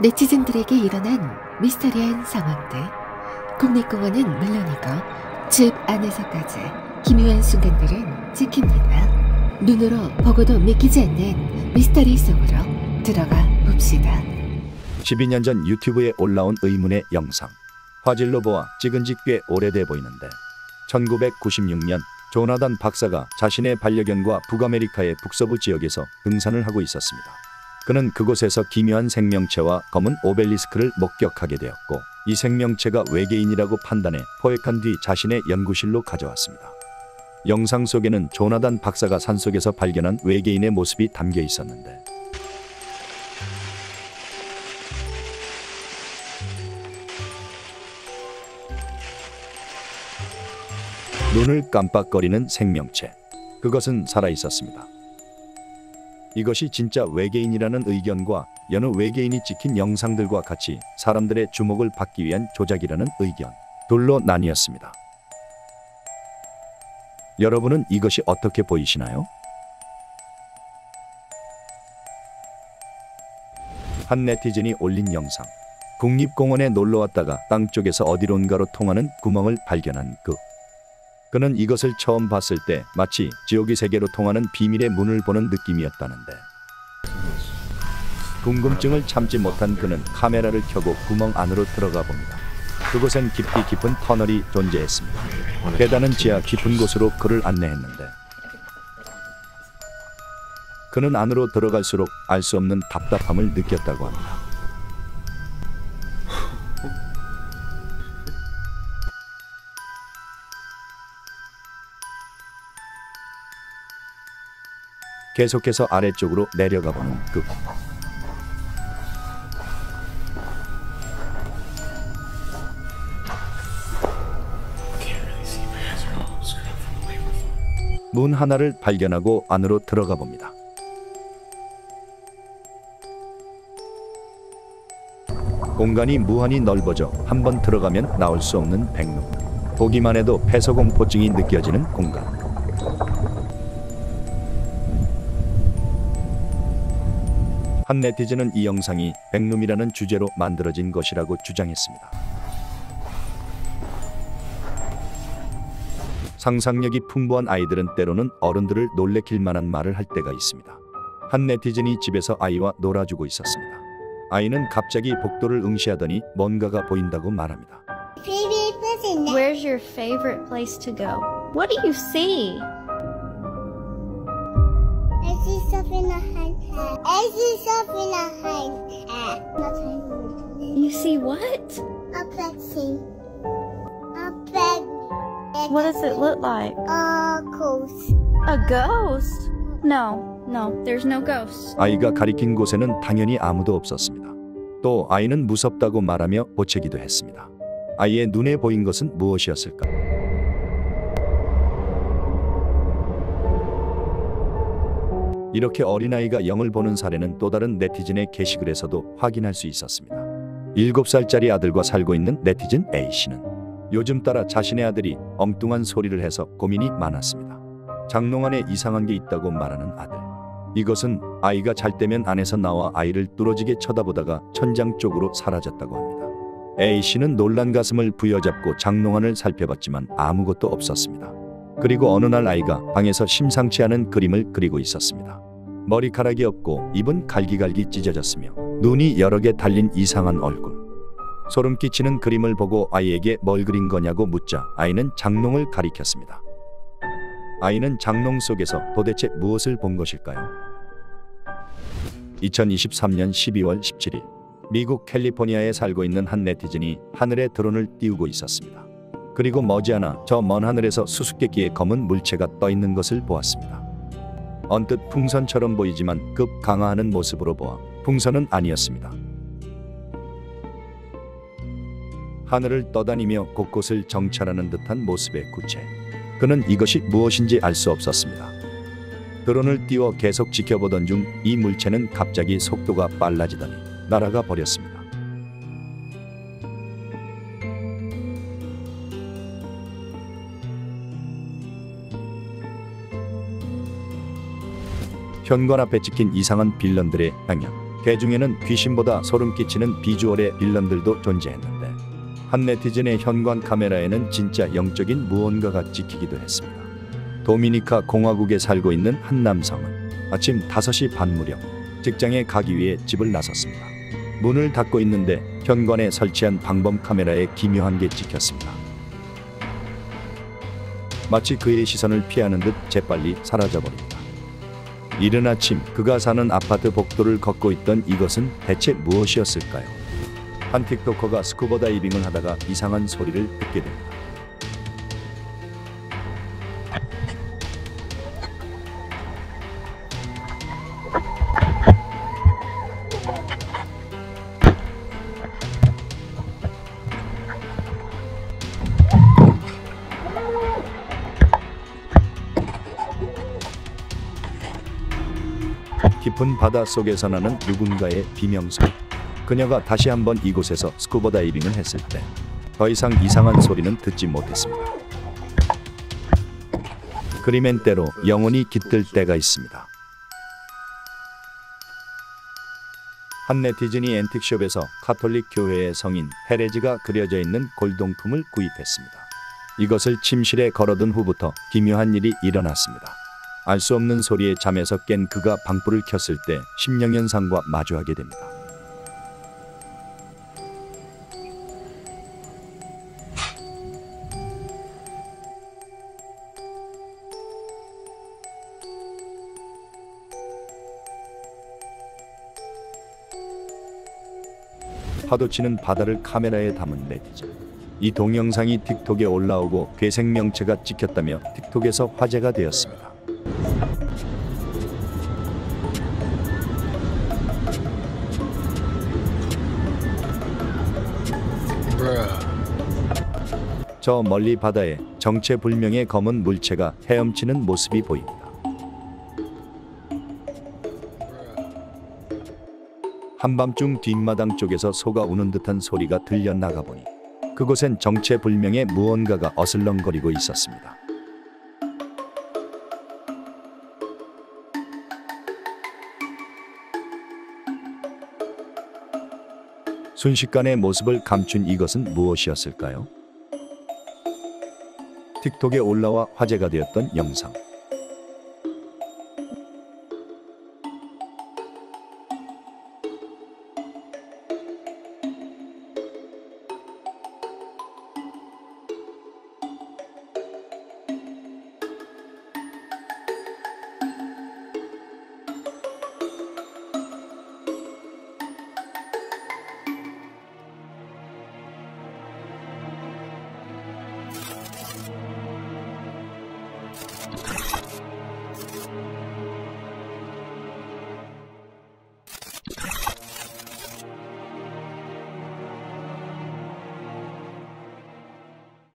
네티즌들에게 일어난 미스터리한 상황들. 국립공원은 물론이고 집 안에서까지 기묘한 순간들은 지킵니다. 눈으로 보고도 믿기지 않는 미스터리 속으로 들어가 봅시다. 12년 전 유튜브에 올라온 의문의 영상. 화질로 보아 찍은 지 꽤 오래돼 보이는데 1996년 조나단 박사가 자신의 반려견과 북아메리카의 북서부 지역에서 등산을 하고 있었습니다. 그는 그곳에서 기묘한 생명체와 검은 오벨리스크를 목격하게 되었고 이 생명체가 외계인이라고 판단해 포획한 뒤 자신의 연구실로 가져왔습니다. 영상 속에는 조나단 박사가 산속에서 발견한 외계인의 모습이 담겨 있었는데 눈을 깜빡거리는 생명체. 그것은 살아있었습니다. 이것이 진짜 외계인이라는 의견과 여느 외계인이 찍힌 영상들과 같이 사람들의 주목을 받기 위한 조작이라는 의견, 둘로 나뉘었습니다. 여러분은 이것이 어떻게 보이시나요? 한 네티즌이 올린 영상. 국립공원에 놀러왔다가 땅 쪽에서 어디론가로 통하는 구멍을 발견한 그는 이것을 처음 봤을 때 마치 지옥의 세계로 통하는 비밀의 문을 보는 느낌이었다는데 궁금증을 참지 못한 그는 카메라를 켜고 구멍 안으로 들어가 봅니다. 그곳엔 깊이 깊은 터널이 존재했습니다. 계단은 지하 깊은 곳으로 그를 안내했는데 그는 안으로 들어갈수록 알 수 없는 답답함을 느꼈다고 합니다. 계속해서 아래쪽으로 내려가보는 문 하나를 발견하고 안으로 들어가 봅니다. 공간이 무한히 넓어져 한번 들어가면 나올 수 없는 백룸. 보기만 해도 폐소공포증이 느껴지는 공간. 한 네티즌은 이 영상이 백룸이라는 주제로 만들어진 것이라고 주장했습니다. 상상력이 풍부한 아이들은 때로는 어른들을 놀래킬 만한 말을 할 때가 있습니다. 한 네티즌이 집에서 아이와 놀아주고 있었습니다. 아이는 갑자기 복도를 응시하더니 뭔가가 보인다고 말합니다. Where's your favorite place to go? What do you see? I see stuff in a hand. I see stuff in a hand. You see what? A plexi. A plexi. What does it look like? A ghost. A ghost? No, there's no ghost. 아이가 가리킨 곳에는 당연히 아무도 없었습니다. 또 아이는 무섭다고 말하며 보채기도 했습니다. 아이의 눈에 보인 것은 무엇이었을까? 이렇게 어린아이가 영을 보는 사례는 또 다른 네티즌의 게시글에서도 확인할 수 있었습니다. 7살짜리 아들과 살고 있는 네티즌 A씨는 요즘 따라 자신의 아들이 엉뚱한 소리를 해서 고민이 많았습니다. 장롱 안에 이상한 게 있다고 말하는 아들. 이것은 아이가 잘 때면 안에서 나와 아이를 뚫어지게 쳐다보다가 천장 쪽으로 사라졌다고 합니다. A씨는 놀란 가슴을 부여잡고 장롱 안을 살펴봤지만 아무것도 없었습니다. 그리고 어느 날 아이가 방에서 심상치 않은 그림을 그리고 있었습니다. 머리카락이 없고 입은 갈기갈기 찢어졌으며 눈이 여러 개 달린 이상한 얼굴. 소름 끼치는 그림을 보고 아이에게 뭘 그린 거냐고 묻자 아이는 장롱을 가리켰습니다. 아이는 장롱 속에서 도대체 무엇을 본 것일까요? 2023년 12월 17일 미국 캘리포니아에 살고 있는 한 네티즌이 하늘에 드론을 띄우고 있었습니다. 그리고 머지않아 저 먼 하늘에서 수수께끼의 검은 물체가 떠 있는 것을 보았습니다. 언뜻 풍선처럼 보이지만 급 강화하는 모습으로 보아 풍선은 아니었습니다. 하늘을 떠다니며 곳곳을 정찰하는 듯한 모습의 구체. 그는 이것이 무엇인지 알 수 없었습니다. 드론을 띄워 계속 지켜보던 중 이 물체는 갑자기 속도가 빨라지더니 날아가 버렸습니다. 현관 앞에 찍힌 이상한 빌런들의 방향. 개 중에는 귀신보다 소름 끼치는 비주얼의 빌런들도 존재했는데 한 네티즌의 현관 카메라에는 진짜 영적인 무언가가 찍히기도 했습니다. 도미니카 공화국에 살고 있는 한 남성은 아침 5시 반 무렵 직장에 가기 위해 집을 나섰습니다. 문을 닫고 있는데 현관에 설치한 방범 카메라에 기묘한 게 찍혔습니다. 마치 그의 시선을 피하는 듯 재빨리 사라져버립니다. 이른 아침 그가 사는 아파트 복도를 걷고 있던 이것은 대체 무엇이었을까요? 한 틱토커가 스쿠버 다이빙을 하다가 이상한 소리를 듣게 됩니다. 깊은 바다 속에서 나는 누군가의 비명소리. 그녀가 다시 한번 이곳에서 스쿠버 다이빙을 했을 때 더 이상 이상한 소리는 듣지 못했습니다. 그림엔 때로 영혼이 깃들 때가 있습니다. 한 네티즌이 앤틱숍에서 카톨릭 교회의 성인 헤레지가 그려져 있는 골동품을 구입했습니다. 이것을 침실에 걸어둔 후부터 기묘한 일이 일어났습니다. 알 수 없는 소리에 잠에서 깬 그가 방불을 켰을 때 심령현상과 마주하게 됩니다. 파도치는 바다를 카메라에 담은 네티즌. 이 동영상이 틱톡에 올라오고 괴생명체가 찍혔다며 틱톡에서 화제가 되었습니다. 저 멀리 바다에 정체불명의 검은 물체가 헤엄치는 모습이 보입니다. 한밤중 뒷마당 쪽에서 소가 우는 듯한 소리가 들려 나가보니 그곳엔 정체불명의 무언가가 어슬렁거리고 있었습니다. 순식간에 모습을 감춘 이것은 무엇이었을까요? 틱톡에 올라와 화제가 되었던 영상.